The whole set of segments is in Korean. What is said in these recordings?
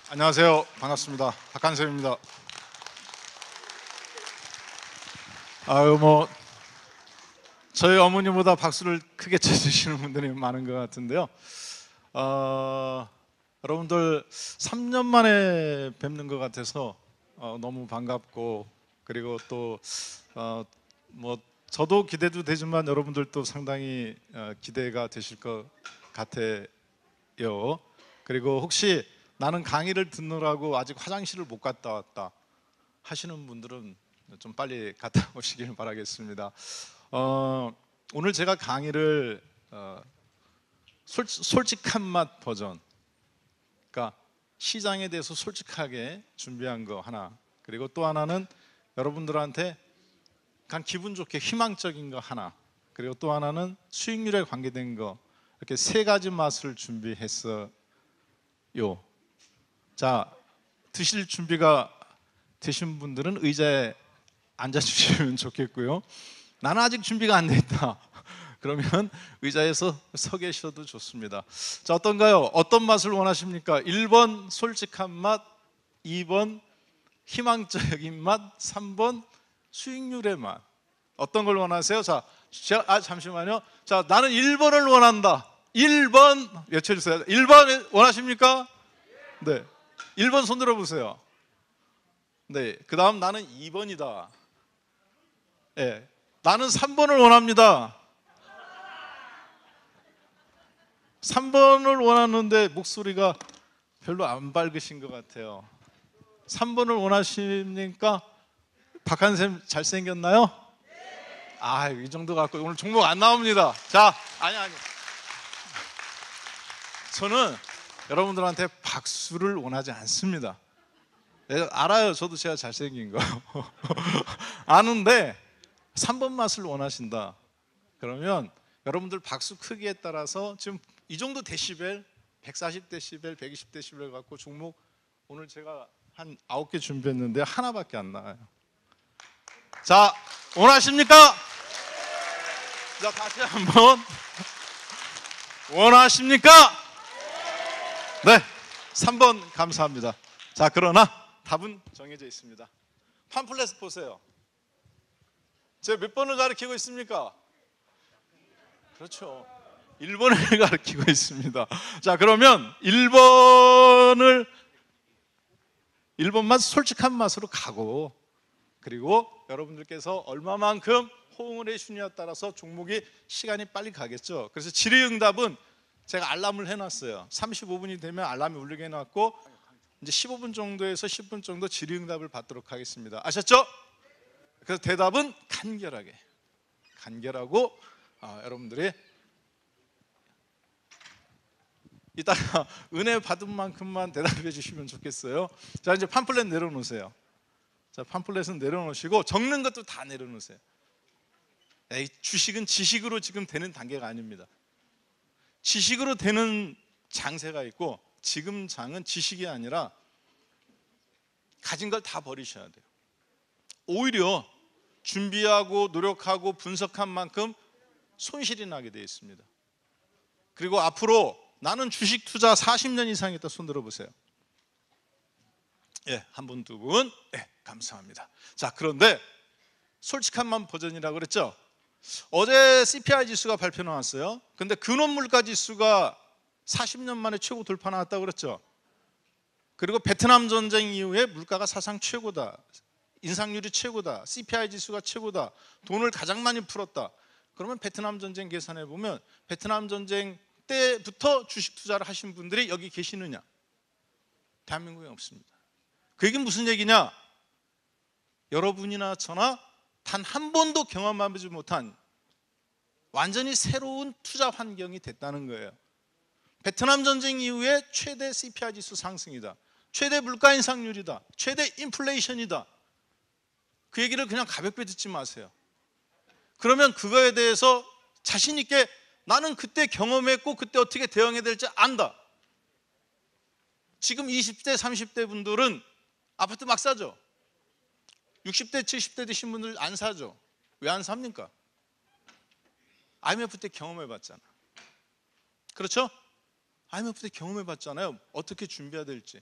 안녕하세요. 반갑습니다. 박한샘입니다. 저희 어머니보다 박수를 크게 쳐주시는 분들이 많은 것 같은데요. 여러분들 3년 만에 뵙는 것 같아서 너무 반갑고, 그리고 또 저도 기대도 되지만 여러분들도 상당히 기대가 되실 것 같아요. 그리고 혹시 나는 강의를 듣느라고 아직 화장실을 못 갔다 왔다 하시는 분들은 좀 빨리 갔다 오시길 바라겠습니다. 오늘 제가 강의를 솔직한 맛 버전, 그러니까 시장에 대해서 솔직하게 준비한 거 하나, 그리고 또 하나는 여러분들한테 그냥 기분 좋게 희망적인 거 하나, 그리고 또 하나는 수익률에 관계된 거, 이렇게 세 가지 맛을 준비했어요. 자, 드실 준비가 되신 분들은 의자에 앉아주시면 좋겠고요. 나는 아직 준비가 안 돼 있다 그러면 의자에서 서 계셔도 좋습니다. 자, 어떤가요? 어떤 맛을 원하십니까? 1번 솔직한 맛, 2번 희망적인 맛, 3번 수익률의 맛. 어떤 걸 원하세요? 자, 잠시만요. 자, 나는 1번을 원한다. 1번 외쳐주세요. 1번 원하십니까? 네, 1번 손 들어보세요. 네, 그 다음 나는 2번이다. 네, 나는 3번을 원합니다. 3번을 원하는데 목소리가 별로 안 밝으신 것 같아요. 3번을 원하십니까? 박한샘 잘생겼나요? 이 정도 갖고 오늘 종목 안 나옵니다. 자, 아니 저는 여러분들한테 박수를 원하지 않습니다. 내가 알아요. 저도 제가 잘생긴 거 아는데 3번 맛을 원하신다 그러면 여러분들 박수 크기에 따라서 지금 이 정도 데시벨, 140데시벨, 120데시벨 갖고 종목 오늘 제가 한 9개 준비했는데 하나밖에 안 나와요. 자, 원하십니까? 자, 다시 한번 원하십니까? 네, 3번 감사합니다. 자, 그러나 답은 정해져 있습니다. 팜플렛 보세요. 제가 몇 번을 가르치고 있습니까? 그렇죠, 1번을 가르치고 있습니다. 자, 그러면 1번 맛, 솔직한 맛으로 가고, 그리고 여러분들께서 얼마만큼 호응을 해주느냐에 따라서 종목이 시간이 빨리 가겠죠. 그래서 질의응답은 제가 알람을 해놨어요. 35분이 되면 알람이 울리게 해놨고, 이제 15분 정도에서 10분 정도 질의응답을 받도록 하겠습니다. 아셨죠? 그래서 대답은 간결하고 여러분들이 이따가 은혜 받은 만큼만 대답해 주시면 좋겠어요. 자, 이제 팜플렛 내려놓으세요. 자, 팜플렛은 내려놓으시고 적는 것도 다 내려놓으세요. 주식은 지식으로 지금 되는 단계가 아닙니다. 지식으로 되는 장세가 있고, 지금 장은 지식이 아니라 가진 걸 다 버리셔야 돼요. 오히려 준비하고 노력하고 분석한 만큼 손실이 나게 되어 있습니다. 그리고 앞으로 나는 주식 투자 40년 이상 했다 손 들어보세요. 예, 한 분, 두 분. 예, 감사합니다. 자, 그런데 솔직한 맘 버전이라고 그랬죠? 어제 CPI 지수가 발표 나왔어요. 근데 근원물가 지수가 40년 만에 최고 돌파 나왔다고 그랬죠? 그리고 베트남 전쟁 이후에 물가가 사상 최고다, 인상률이 최고다, CPI 지수가 최고다, 돈을 가장 많이 풀었다. 그러면 베트남 전쟁 계산해 보면 베트남 전쟁 때부터 주식 투자를 하신 분들이 여기 계시느냐? 대한민국에 없습니다. 그 얘기는 무슨 얘기냐? 여러분이나 저나 단 한 번도 경험하지 못한 완전히 새로운 투자 환경이 됐다는 거예요. 베트남 전쟁 이후에 최대 CPI 지수 상승이다, 최대 물가 인상률이다, 최대 인플레이션이다. 그 얘기를 그냥 가볍게 듣지 마세요. 그러면 그거에 대해서 자신 있게 나는 그때 경험했고 그때 어떻게 대응해야 될지 안다. 지금 20대 30대 분들은 아파트 막 사죠. 60대 70대 되신 분들 안 사죠. 왜 안 삽니까? IMF 때 경험해 봤잖아. 그렇죠? IMF 때 경험해 봤잖아요. 어떻게 준비해야 될지.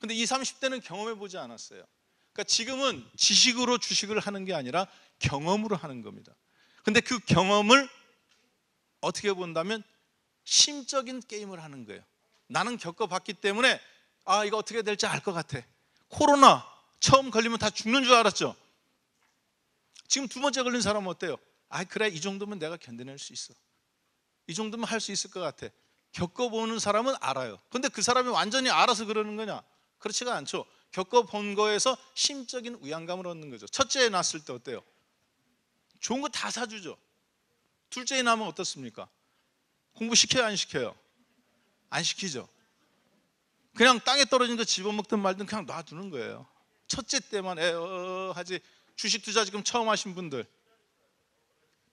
근데 20, 30대는 경험해 보지 않았어요. 그러니까 지금은 지식으로 주식을 하는 게 아니라 경험으로 하는 겁니다. 근데 그 경험을 어떻게 본다면 심적인 게임을 하는 거예요. 나는 겪어봤기 때문에 이거 어떻게 될지 알 것 같아. 코로나 처음 걸리면 다 죽는 줄 알았죠. 지금 두 번째 걸린 사람은 어때요? 그래, 이 정도면 내가 견뎌낼 수 있어. 이 정도면 할 수 있을 것 같아. 겪어보는 사람은 알아요. 근데 그 사람이 완전히 알아서 그러는 거냐? 그렇지가 않죠. 겪어본 거에서 심적인 우양감을 얻는 거죠. 첫째 낳았을 때 어때요? 좋은 거 다 사주죠. 둘째 낳으면 어떻습니까? 공부시켜요, 안 시켜요? 안 시키죠. 그냥 땅에 떨어진 거 집어먹든 말든 그냥 놔두는 거예요. 첫째 때만 하지. 주식 투자 지금 처음 하신 분들,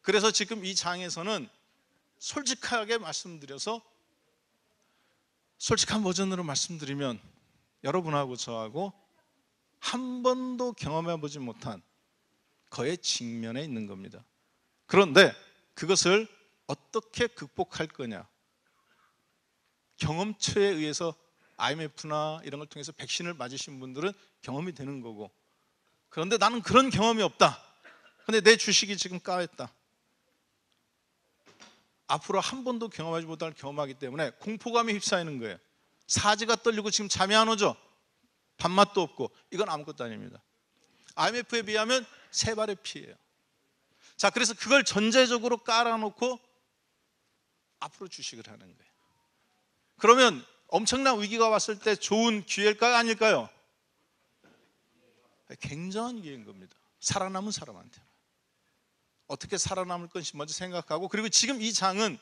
그래서 지금 이 장에서는 솔직하게 말씀드려서, 솔직한 버전으로 말씀드리면 여러분하고 저하고 한 번도 경험해 보지 못한 거의 직면에 있는 겁니다. 그런데 그것을 어떻게 극복할 거냐? 경험치에 의해서 IMF나 이런 걸 통해서 백신을 맞으신 분들은 경험이 되는 거고, 그런데 나는 그런 경험이 없다. 근데 내 주식이 지금 까였다. 앞으로 한 번도 경험하지 못할 경험하기 때문에 공포감에 휩싸이는 거예요. 사지가 떨리고 지금 잠이 안 오죠. 밥맛도 없고. 이건 아무것도 아닙니다. IMF에 비하면 세 발의 피예요. 자, 그래서 그걸 전제적으로 깔아놓고 앞으로 주식을 하는 거예요. 그러면 엄청난 위기가 왔을 때 좋은 기회일까요, 아닐까요? 굉장한 기회인 겁니다. 살아남은 사람한테. 어떻게 살아남을 건지 먼저 생각하고, 그리고 지금 이 장은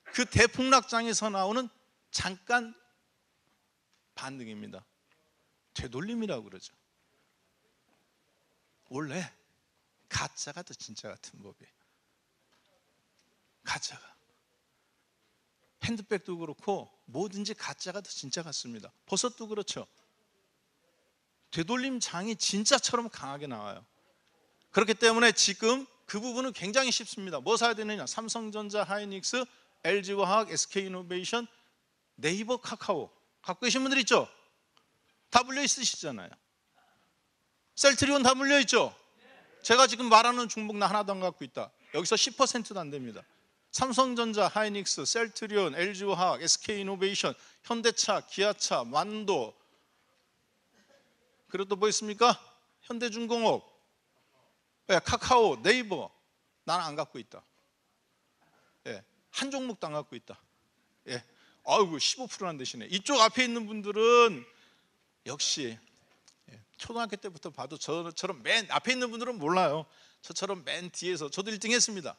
그 대폭락장에서 나오는 잠깐 반등입니다. 되돌림이라고 그러죠. 원래 가짜가 더 진짜 같은 법이에요. 가짜가. 핸드백도 그렇고 뭐든지 가짜가 더 진짜 같습니다. 버섯도 그렇죠. 되돌림 장이 진짜처럼 강하게 나와요. 그렇기 때문에 지금 그 부분은 굉장히 쉽습니다. 뭐 사야 되느냐? 삼성전자, 하이닉스, LG화학, SK이노베이션, 네이버, 카카오 갖고 계신 분들 있죠? 다 물려 있으시잖아요. 셀트리온 다 물려 있죠? 제가 지금 말하는 종목 나 하나도 안 갖고 있다. 여기서 10%도 안 됩니다. 삼성전자, 하이닉스, 셀트리온, LG화학, SK이노베이션, 현대차, 기아차, 만도, 그리고 또 뭐 있습니까? 현대중공업, 카카오, 네이버. 나는 안 갖고 있다. 한 종목도 안 갖고 있다. 아이고 15%안 되시네. 이쪽 앞에 있는 분들은 역시 초등학교 때부터 봐도 저처럼 맨 앞에 있는 분들은 몰라요. 저처럼 맨 뒤에서, 저도 1등 했습니다.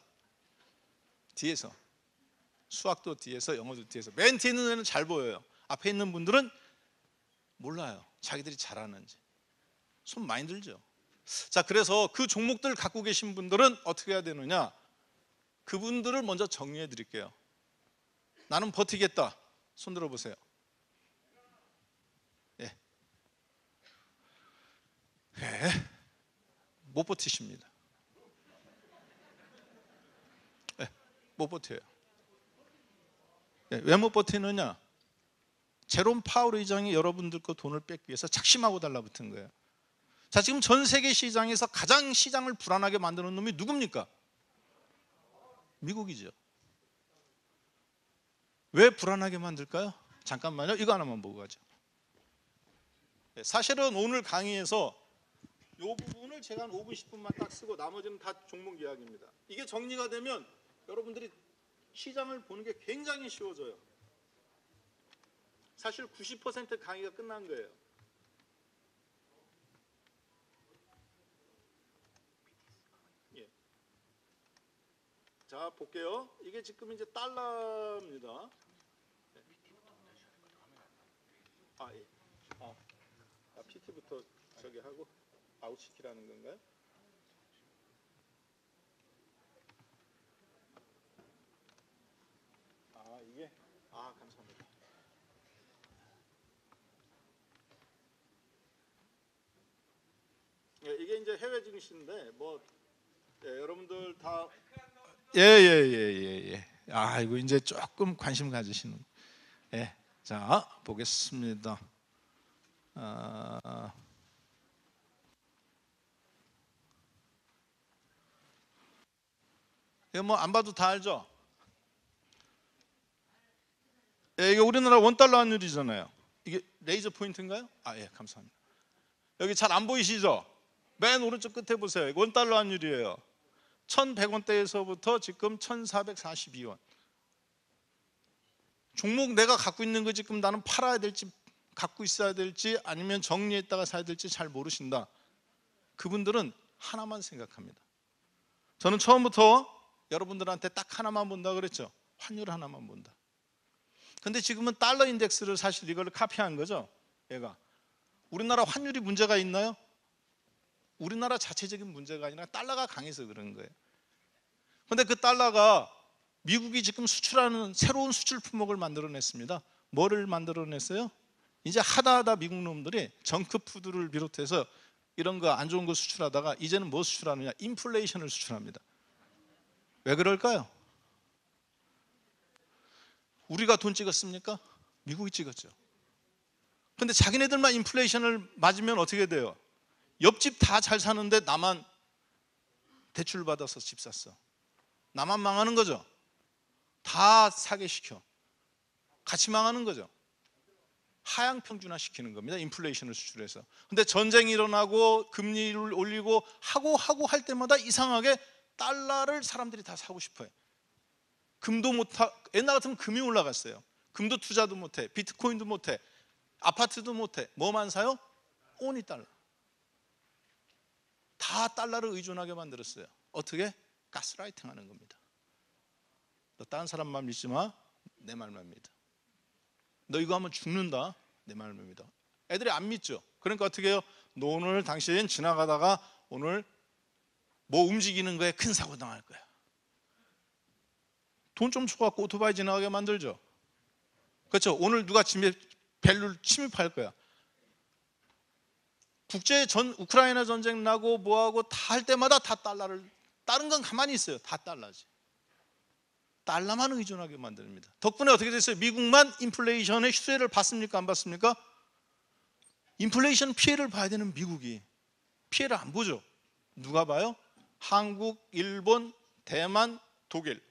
뒤에서, 수학도 뒤에서, 영어도 뒤에서, 맨 뒤에 있는 애는 잘 보여요. 앞에 있는 분들은 몰라요. 자기들이 잘하는지. 손 많이 들죠. 자, 그래서 그 종목들 갖고 계신 분들은 어떻게 해야 되느냐? 그분들을 먼저 정리해 드릴게요. 나는 버티겠다. 손 들어보세요. 못 버티십니다. 못 버텨요. 왜 못 버티느냐? 제롬 파월 의장이 여러분들 거 돈을 뺏기 위해서 작심하고 달라붙은 거예요. 자, 지금 전 세계 시장에서 가장 시장을 불안하게 만드는 놈이 누굽니까? 미국이죠. 왜 불안하게 만들까요? 잠깐만요. 이거 하나만 보고 가죠. 사실은 오늘 강의에서 이 부분을 제가 한 5분, 10분만 딱 쓰고 나머지는 다 종목 이야기입니다. 이게 정리가 되면 여러분들이 시장을 보는 게 굉장히 쉬워져요. 사실 90% 강의가 끝난 거예요. 자, 볼게요. 이게 지금 이제 달러입니다. PT부터 저기 하고 아웃시키라는 건가요? 이게 감사합니다. 이게 이제 해외 증시인데 여러분들 다 이거 이제 조금 관심 가지시는. 자, 보겠습니다. 이거 뭐 안 봐도 다 알죠? 예, 이게 우리나라 원달러 환율이잖아요. 이게 레이저 포인트인가요? 예, 감사합니다. 여기 잘 안 보이시죠? 맨 오른쪽 끝에 보세요. 이거 원달러 환율이에요. 1,100원대에서부터 지금 1,442원. 종목 내가 갖고 있는 거 지금 나는 팔아야 될지 갖고 있어야 될지 아니면 정리했다가 사야 될지 잘 모르신다. 그분들은 하나만 생각합니다. 저는 처음부터 여러분들한테 딱 하나만 본다 그랬죠. 환율 하나만 본다. 근데 지금은 달러 인덱스를 사실 이걸 카피한 거죠. 얘가 우리나라 환율이 문제가 있나요? 우리나라 자체적인 문제가 아니라 달러가 강해서 그런 거예요. 근데 그 달러가 미국이 지금 수출하는 새로운 수출 품목을 만들어냈습니다. 뭐를 만들어냈어요? 이제 하다 미국 놈들이 정크푸드를 비롯해서 이런 거 안 좋은 거 수출하다가 이제는 뭐 수출하느냐? 인플레이션을 수출합니다. 왜 그럴까요? 우리가 돈 찍었습니까? 미국이 찍었죠. 근데 자기네들만 인플레이션을 맞으면 어떻게 돼요? 옆집 다 잘 사는데 나만 대출 받아서 집 샀어. 나만 망하는 거죠. 다 사게 시켜. 같이 망하는 거죠. 하향 평준화 시키는 겁니다. 인플레이션을 수출해서. 근데 전쟁이 일어나고 금리를 올리고 하고 할 때마다 이상하게 달러를 사람들이 다 사고 싶어요. 금도 옛날 같으면 금이 올라갔어요. 금도 투자도 못해. 비트코인도 못해. 아파트도 못해. 뭐만 사요? 오니 달러. 다 달러를 의존하게 만들었어요. 어떻게? 가스라이팅 하는 겁니다. 너 다른 사람 말 믿지 마. 내 말만 믿어. 너 이거 하면 죽는다. 내 말만 믿어. 애들이 안 믿죠. 그러니까 어떻게 해요? 너 오늘 당신 지나가다가 오늘 뭐 움직이는 거에 큰 사고 당할 거야. 돈 좀 줘갖고 오토바이 지나가게 만들죠. 그렇죠. 오늘 누가 밸류를 침입할 거야. 우크라이나 전쟁 나고 뭐하고 다 할 때마다 다 달러를, 다른 건 가만히 있어요. 다 달러지. 달러만 의존하게 만듭니다. 덕분에 어떻게 됐어요? 미국만 인플레이션의 수혜를 받습니까? 안 받습니까? 인플레이션 피해를 봐야 되는 미국이 피해를 안 보죠. 누가 봐요? 한국, 일본, 대만, 독일.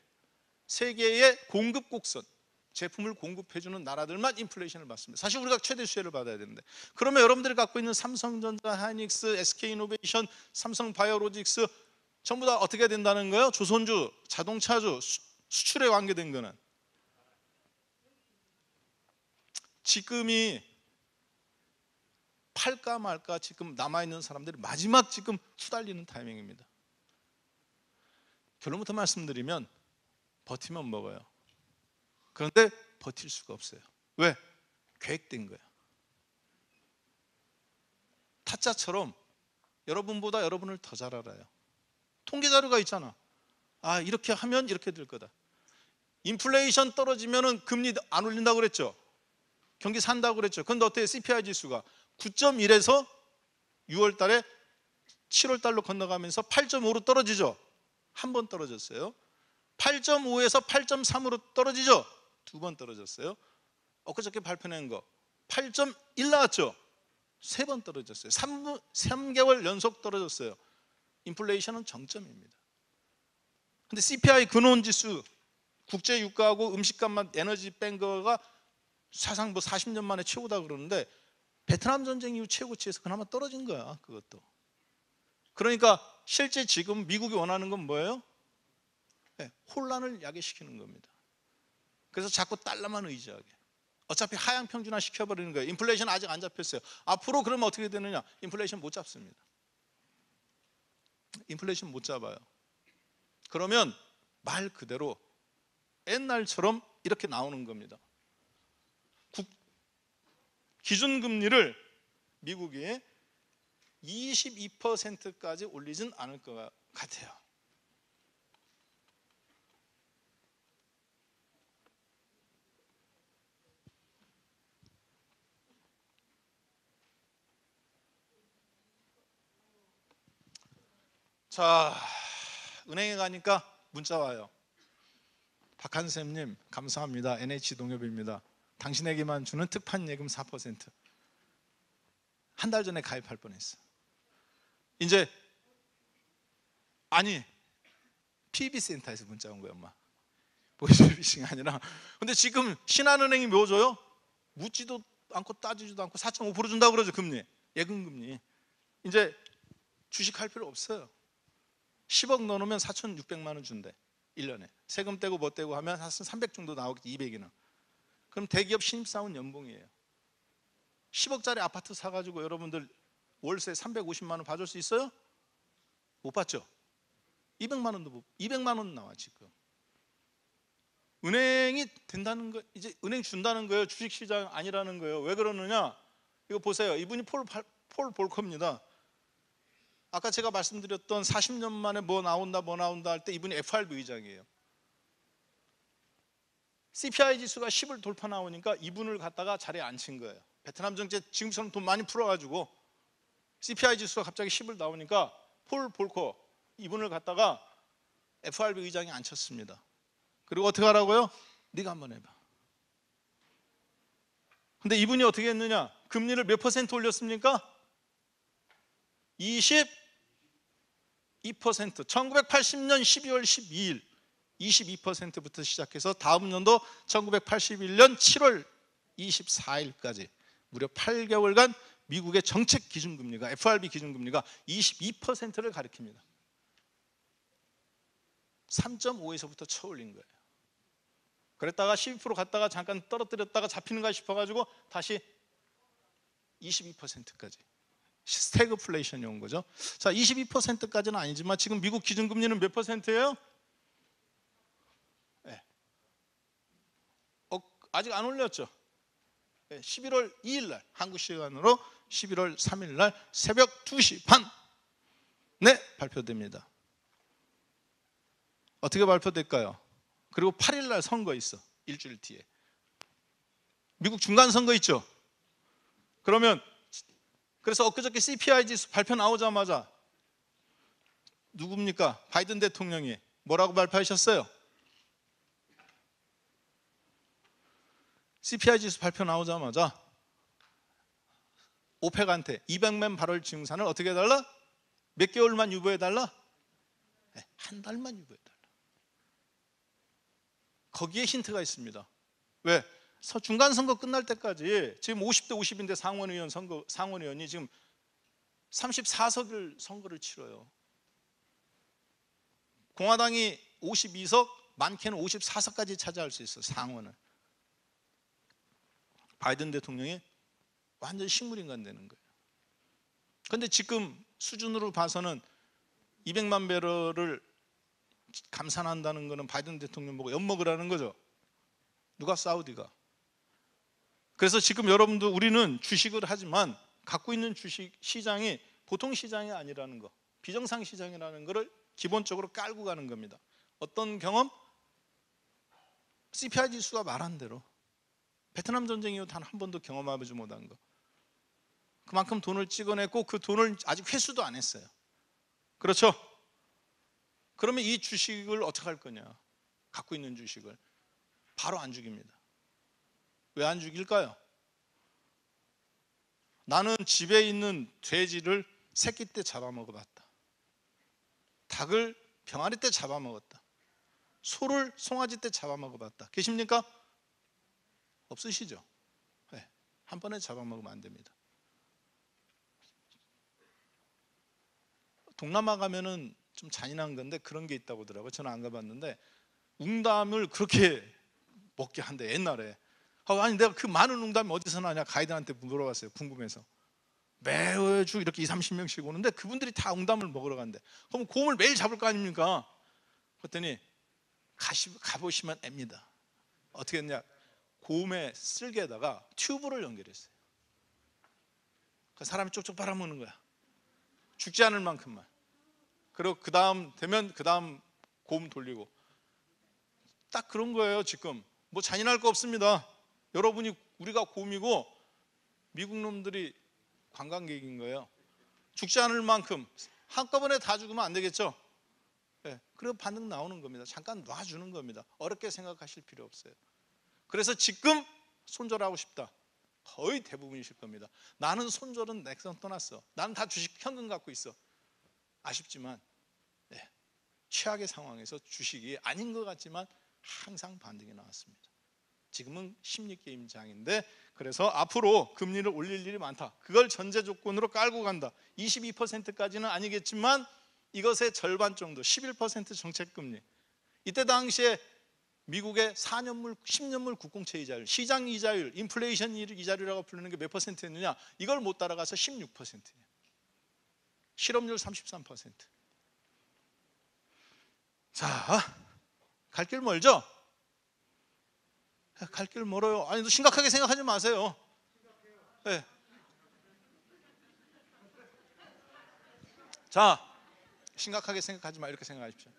세계의 공급 곡선, 제품을 공급해주는 나라들만 인플레이션을 받습니다. 사실 우리가 최대 수혜를 받아야 되는데, 그러면 여러분들이 갖고 있는 삼성전자, 하이닉스, SK이노베이션, 삼성바이오로직스 전부 다 어떻게 된다는 거예요? 조선주, 자동차주, 수출에 관계된 거는 지금이 팔까 말까 지금 남아있는 사람들이 마지막 지금 후달리는 타이밍입니다. 결론부터 말씀드리면 버티면 먹어요. 그런데 버틸 수가 없어요. 왜? 계획된 거야. 타짜처럼 여러분보다 여러분을 더 잘 알아요. 통계 자료가 있잖아. 이렇게 하면 이렇게 될 거다. 인플레이션 떨어지면은 금리 안 올린다고 그랬죠. 경기 산다고 그랬죠. 그런데 어때요? CPI 지수가 9.1에서 6월 달에 7월 달로 건너가면서 8.5로 떨어지죠. 한 번 떨어졌어요. 8.5에서 8.3으로 떨어지죠. 두 번 떨어졌어요. 엊그저께 발표낸 거 8.1 나왔죠. 세 번 떨어졌어요. 3개월 연속 떨어졌어요. 인플레이션은 정점입니다. 근데 CPI 근원지수, 국제 유가하고 음식값만 에너지 뺀 거가 사상 40년 만에 최고다 그러는데 베트남 전쟁 이후 최고치에서 그나마 떨어진 거야. 그것도. 그러니까 실제 지금 미국이 원하는 건 뭐예요? 혼란을 야기시키는 겁니다. 그래서 자꾸 달러만 의지하게. 어차피 하향 평준화 시켜버리는 거예요. 인플레이션 아직 안 잡혔어요. 앞으로 그러면 어떻게 되느냐? 인플레이션 못 잡습니다. 인플레이션 못 잡아요. 그러면 말 그대로 옛날처럼 이렇게 나오는 겁니다. 기준금리를 미국이 22%까지 올리진 않을 것 같아요. 자, 은행에 가니까 문자 와요. 박한샘님 감사합니다. NH동협입니다. 당신에게만 주는 특판 예금 4%. 한 달 전에 가입할 뻔했어. 이제 아니 PB센터에서 문자 온 거야, 엄마. 보이스피싱이 아니라. 근데 지금 신한은행이 뭐 줘요? 묻지도 않고 따지지도 않고 4.5% 준다고 그러죠, 금리. 예금금리. 이제 주식할 필요 없어요. 10억 넣어놓으면 4,600만 원 준대, 1년에. 세금 떼고 뭐 떼고 하면 한 300 정도 나오겠지, 200이나. 그럼 대기업 신입사원 연봉이에요. 10억짜리 아파트 사가지고 여러분들 월세 350만 원 받을 수 있어요? 못 받죠? 200만 원도 200만 원 나와 지금. 은행이 된다는 거, 이제 은행 준다는 거예요. 주식시장 아니라는 거예요. 왜 그러느냐? 이거 보세요. 이분이 폴 볼커입니다. 아까 제가 말씀드렸던 40년 만에 뭐 나온다 할 때 이분이 FRB 의장이에요. CPI 지수가 10을 돌파 나오니까 이분을 갖다가 자리에 앉힌 거예요. 베트남 정책 지금처럼 돈 많이 풀어가지고 CPI 지수가 갑자기 10을 나오니까 폴 볼커 이분을 갖다가 FRB 의장이 앉혔습니다. 그리고 어떻게 하라고요? 네가 한번 해봐. 근데 이분이 어떻게 했느냐? 금리를 몇 퍼센트 올렸습니까? 22%. 1980년 12월 12일 22%부터 시작해서 다음 연도 1981년 7월 24일까지 무려 8개월간 미국의 정책 기준금리가, FRB 기준금리가 22%를 가리킵니다. 3.5에서부터 쳐올린 거예요. 그랬다가 12% 갔다가 잠깐 떨어뜨렸다가 잡히는가 싶어가지고 다시 22%까지 스태그플레이션이 온 거죠. 자, 22%까지는 아니지만 지금 미국 기준금리는 몇 퍼센트예요? 네. 아직 안 올렸죠. 네, 11월 2일 날 한국 시간으로 11월 3일 날 새벽 2시 반에 발표됩니다. 어떻게 발표될까요? 그리고 8일 날 선거 있어. 일주일 뒤에. 미국 중간 선거 있죠. 그러면 그래서 엊그저께 CPI 지수 발표 나오자마자 누굽니까? 바이든 대통령이 뭐라고 발표하셨어요? CPI 지수 발표 나오자마자 오펙한테 200만 바럴 증산을 어떻게 해달라? 몇 개월만 유보해달라? 네, 한 달만 유보해달라. 거기에 힌트가 있습니다. 왜? 중간선거 끝날 때까지 지금 50대 50인데 상원의원이 지금 34석을 선거를 치러요. 공화당이 52석, 많게는 54석까지 차지할 수 있어요. 상원을. 바이든 대통령이 완전 식물인간 되는 거예요. 그런데 지금 수준으로 봐서는 200만 배럴을 감산한다는 것은 바이든 대통령 보고 엿먹으라는 거죠. 누가? 사우디가. 그래서 지금 여러분들 우리는 주식을 하지만 갖고 있는 주식 시장이 보통 시장이 아니라는 거, 비정상 시장이라는 것을 기본적으로 깔고 가는 겁니다. 어떤 경험? CPI 지수가 말한 대로 베트남 전쟁 이후 단 한 번도 경험하지 못한 거. 그만큼 돈을 찍어냈고 그 돈을 아직 회수도 안 했어요. 그렇죠? 그러면 이 주식을 어떻게 할 거냐? 갖고 있는 주식을 바로 안 죽입니다. 왜 안 죽일까요? 나는 집에 있는 돼지를 새끼 때 잡아먹어봤다. 닭을 병아리 때 잡아먹었다. 소를 송아지 때 잡아먹어봤다. 계십니까? 없으시죠? 네, 한 번에 잡아먹으면 안 됩니다. 동남아 가면은 좀 잔인한 건데 그런 게 있다고 하더라고요. 저는 안 가봤는데 웅담을 그렇게 먹게 한대, 옛날에. 아니 내가 그 많은 웅담이 어디서 나냐 가이드한테 물어봤어요. 궁금해서. 매주 이렇게 20-30명씩 오는데 그분들이 다 웅담을 먹으러 간대. 그럼 곰을 매일 잡을 거 아닙니까? 그랬더니 가보시면 압니다. 어떻게 했냐? 곰의 쓸개에다가 튜브를 연결했어요. 그 사람이 쪽쪽 빨아먹는 거야. 죽지 않을 만큼만. 그리고 그 다음 되면 그 다음 곰 돌리고. 딱 그런 거예요. 지금 뭐 잔인할 거 없습니다. 여러분이 우리가 곰이고 미국 놈들이 관광객인 거예요. 죽지 않을 만큼 한꺼번에 다 죽으면 안 되겠죠. 네, 그리고 반응 나오는 겁니다. 잠깐 놔주는 겁니다. 어렵게 생각하실 필요 없어요. 그래서 지금 손절하고 싶다. 거의 대부분이실 겁니다. 나는 손절은 넥슨 떠났어. 나는 다 주식 현금 갖고 있어. 아쉽지만 네, 최악의 상황에서 주식이 아닌 것 같지만 항상 반등이 나왔습니다. 지금은 심리게임장인데, 그래서 앞으로 금리를 올릴 일이 많다. 그걸 전제 조건으로 깔고 간다. 22%까지는 아니겠지만 이것의 절반 정도, 11% 정책금리. 이때 당시에 미국의 4년물, 10년물 국공채 이자율, 시장 이자율, 인플레이션 이자율이라고 부르는 게 몇 퍼센트였느냐? 이걸 못 따라가서 16%예요. 실업률 33%. 자, 갈 길 멀죠? 갈 길 멀어요. 아니, 심각하게 생각하지 마세요. 네. 자, 심각하게 생각하지 마. 이렇게 생각하십시오.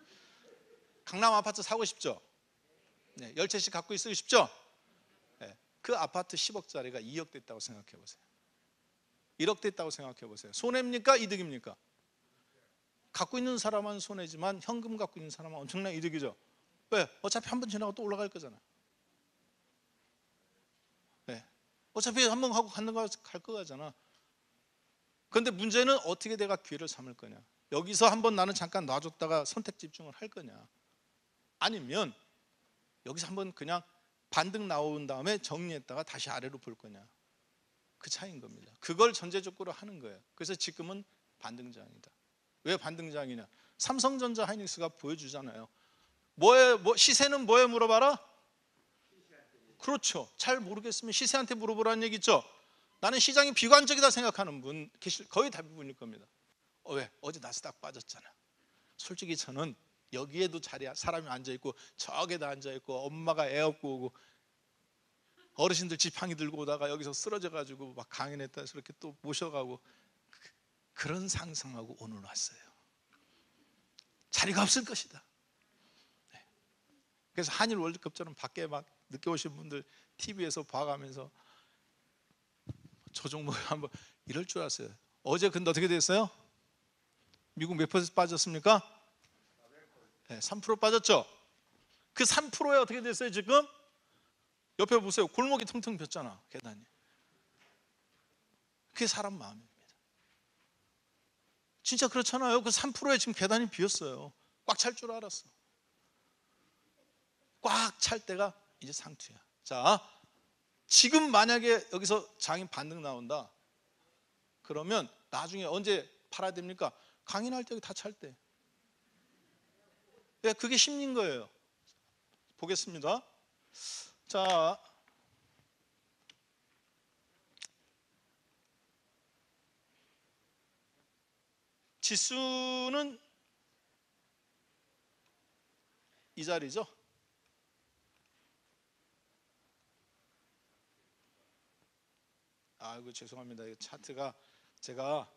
강남 아파트 사고 싶죠? 네, 10채씩 갖고 있으고 싶죠? 네, 그 아파트 10억짜리가 2억 됐다고 생각해 보세요. 1억 됐다고 생각해 보세요. 손해입니까? 이득입니까? 갖고 있는 사람은 손해지만 현금 갖고 있는 사람은 엄청난 이득이죠. 왜? 어차피 한 번 지나고 또 올라갈 거잖아. 네. 어차피 한 번 하고 가는 거 갈 거잖아. 그런데 문제는 어떻게 내가 기회를 삼을 거냐. 여기서 한번 나는 잠깐 놔줬다가 선택 집중을 할 거냐, 아니면 여기서 한번 그냥 반등 나온 다음에 정리했다가 다시 아래로 볼 거냐. 그 차이인 겁니다. 그걸 전제적으로 하는 거예요. 그래서 지금은 반등장이다. 왜 반등장이냐? 삼성전자 하이닉스가 보여주잖아요. 시세는 뭐에 물어봐라? 그렇죠. 잘 모르겠으면 시세한테 물어보라는 얘기 있죠. 나는 시장이 비관적이다 생각하는 분 거의 대부분일 겁니다. 왜? 어제 나스닥 빠졌잖아. 솔직히 저는 여기에도 사람이 앉아있고 저기에도 앉아있고 엄마가 애 업고 오고 어르신들 지팡이 들고 오다가 여기서 쓰러져가지고 막 강연했다 해서 이렇게 또 모셔가고 그런 상상하고 오늘 왔어요. 자리가 없을 것이다. 네. 그래서 한일 월드컵처럼 밖에 막 늦게 오신 분들 TV에서 봐가면서 저 종목에 한번 이럴 줄 알았어요. 어제 근데 어떻게 됐어요? 미국 몇 퍼센트 빠졌습니까? 네, 3% 빠졌죠? 그 3%에 어떻게 됐어요 지금? 옆에 보세요. 골목이 텅텅 폈잖아, 계단이. 그게 사람 마음입니다. 진짜 그렇잖아요. 그 3%에 지금 계단이 비었어요. 꽉 찰 줄 알았어. 꽉 찰 때가 이제 상투야. 자, 지금 만약에 여기서 장인 반등 나온다 그러면 나중에 언제 팔아야 됩니까? 강인할 때 다 찰 때. 네, 그게 심리인 거예요. 보겠습니다. 자, 지수는 이 자리죠. 아이고 죄송합니다. 이 차트가 제가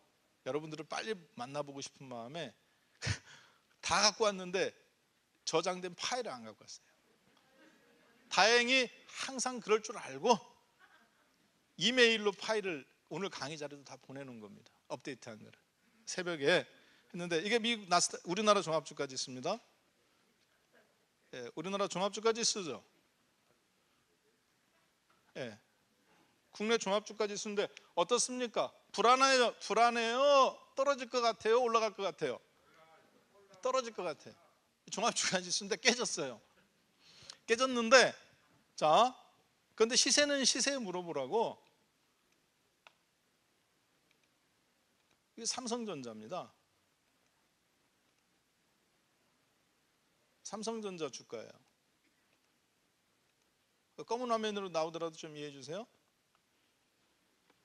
여러분들을 빨리 만나보고 싶은 마음에 다 갖고 왔는데 저장된 파일을 안 갖고 왔어요. 다행히 항상 그럴 줄 알고 이메일로 파일을 오늘 강의 자료도 다 보내놓은 겁니다. 업데이트한 거를 새벽에 했는데 이게 미국 나스닥 우리나라 종합주가지 있습니다. 예, 우리나라 종합주가지 쓰죠. 예, 국내 종합주가지 쓰는데 어떻습니까? 불안해요? 불안해요? 떨어질 것 같아요? 올라갈 것 같아요? 떨어질 것 같아요. 종합주가지 쓰는데 깨졌어요. 깨졌는데 자, 그런데 시세는 시세에 물어보라고. 이게 삼성전자입니다. 삼성전자 주가예요. 검은 화면으로 나오더라도 좀 이해해 주세요.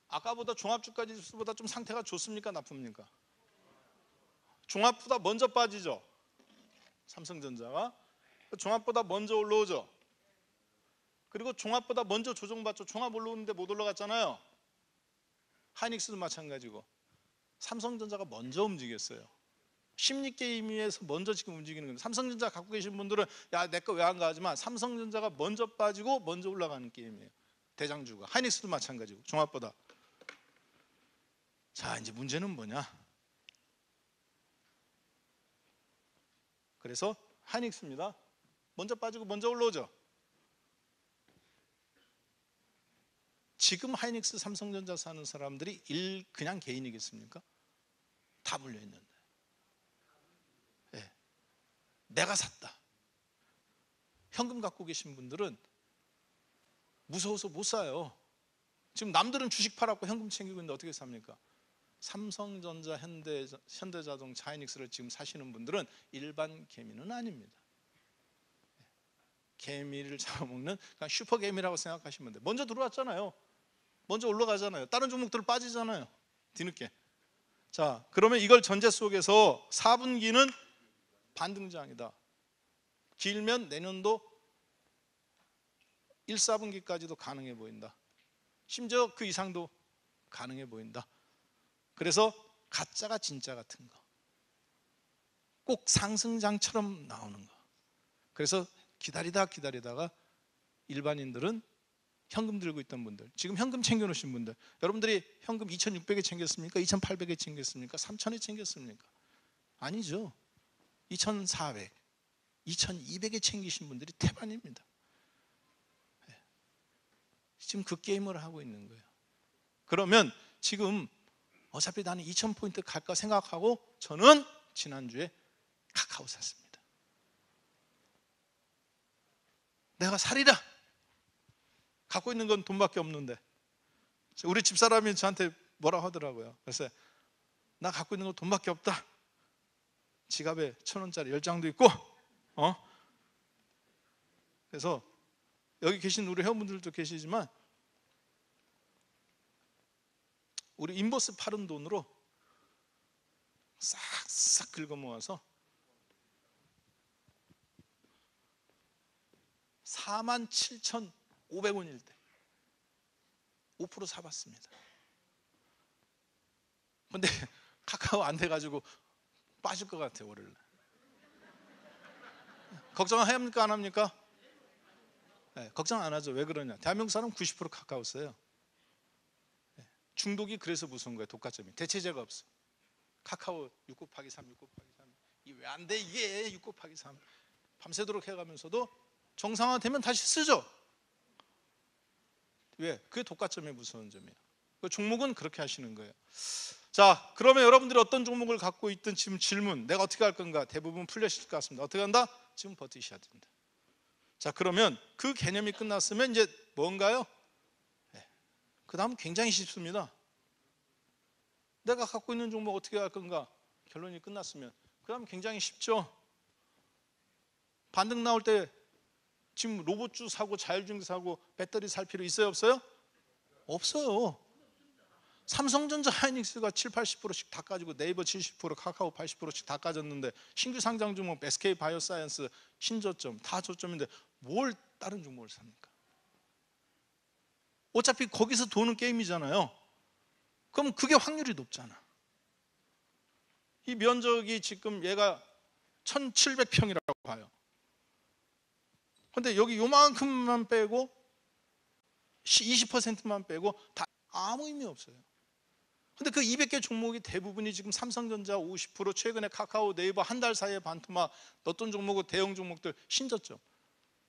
아까보다 종합주가 지수보다 좀 상태가 좋습니까? 나쁩니까? 종합보다 먼저 빠지죠. 삼성전자가 종합보다 먼저 올라오죠. 그리고 종합보다 먼저 조정받죠. 종합 올라오는데 못 올라갔잖아요. 하이닉스도 마찬가지고 삼성전자가 먼저 움직였어요. 심리게임에서 먼저 지금 움직이는 겁니다. 삼성전자 갖고 계신 분들은 야 내 거 왜 안 가 하지만 삼성전자가 먼저 빠지고 먼저 올라가는 게임이에요. 대장주가. 하이닉스도 마찬가지고 종합보다. 자, 이제 문제는 뭐냐? 그래서 하이닉스입니다. 먼저 빠지고 먼저 올라오죠. 지금 하이닉스, 삼성전자 사는 사람들이 그냥 개인이겠습니까? 다 물려 있는데. 네. 내가 샀다. 현금 갖고 계신 분들은 무서워서 못 사요. 지금 남들은 주식 팔았고 현금 챙기고 있는데 어떻게 삽니까? 삼성전자, 현대자동차, 하이닉스를 지금 사시는 분들은 일반 개미는 아닙니다. 개미를 잡아먹는 그냥 슈퍼개미라고 생각하시면 돼요. 먼저 들어왔잖아요. 먼저 올라가잖아요. 다른 종목들 빠지잖아요. 뒤늦게. 자, 그러면 이걸 전제 속에서 4분기는 반등장이다. 길면 내년도 1, 4분기까지도 가능해 보인다. 심지어 그 이상도 가능해 보인다. 그래서 가짜가 진짜 같은 거, 꼭 상승장처럼 나오는 거. 그래서 기다리다가 일반인들은 현금 들고 있던 분들, 지금 현금 챙겨놓으신 분들, 여러분들이 현금 2,600에 챙겼습니까? 2,800에 챙겼습니까? 3,000에 챙겼습니까? 아니죠. 2,400, 2,200에 챙기신 분들이 태반입니다. 지금 그 게임을 하고 있는 거예요. 그러면 지금 어차피 나는 2,000포인트 갈까 생각하고 저는 지난주에 카카오 샀습니다. 내가 사리라. 갖고 있는 건 돈밖에 없는데. 우리 집사람이 저한테 뭐라 하더라고요. 그래서 나 갖고 있는 건 돈밖에 없다. 지갑에 1,000원짜리 10장도 있고, 그래서 여기 계신 우리 회원분들도 계시지만 우리 인버스 파는 돈으로 싹싹 긁어 모아서 47,500원일 때 5% 사봤습니다. 근데 카카오 안 돼가지고 빠질 것 같아요. 월요일 날. 걱정해야 합니까? 안 합니까? 네, 걱정 안 하죠. 왜 그러냐? 대한민국 사람 90% 카카오 써요. 네, 중독이 그래서 무서운 거예요. 독과점이. 대체제가 없어. 카카오 6 곱하기 3, 6 곱하기 3. 이게 왜 안 돼? 이게 6 곱하기 3. 밤새도록 해가면서도 정상화되면 다시 쓰죠. 왜? 그게 독과점의 무서운 점이에요. 그 종목은 그렇게 하시는 거예요. 자, 그러면 여러분들이 어떤 종목을 갖고 있든 지금 질문, 내가 어떻게 할 건가? 대부분 풀려실 것 같습니다. 어떻게 한다? 지금 버티셔야 된다. 자, 그러면 그 개념이 끝났으면 이제 뭔가요? 네. 그 다음 굉장히 쉽습니다. 내가 갖고 있는 종목 어떻게 할 건가? 결론이 끝났으면 그 다음 굉장히 쉽죠. 반등 나올 때 지금 로봇주 사고 자율주행 사고 배터리 살 필요 있어요? 없어요? 없어요. 삼성전자, 하이닉스가 7, 80%씩 다 까지고 네이버 70%, 카카오 80%씩 다 까졌는데 신규 상장 종목 SK 바이오사이언스 신저점 다 저점인데 뭘 다른 종목을 삽니까? 어차피 거기서 도는 게임이잖아요. 그럼 그게 확률이 높잖아. 이 면적이 지금 얘가 1,700평이라고 봐요. 근데 여기 요만큼만 빼고 20%만 빼고 다 아무 의미 없어요. 근데 그 200개 종목이 대부분이 지금 삼성전자 50%, 최근에 카카오, 네이버 한 달 사이에 반토막 넣었던 종목은 대형 종목들 신저점.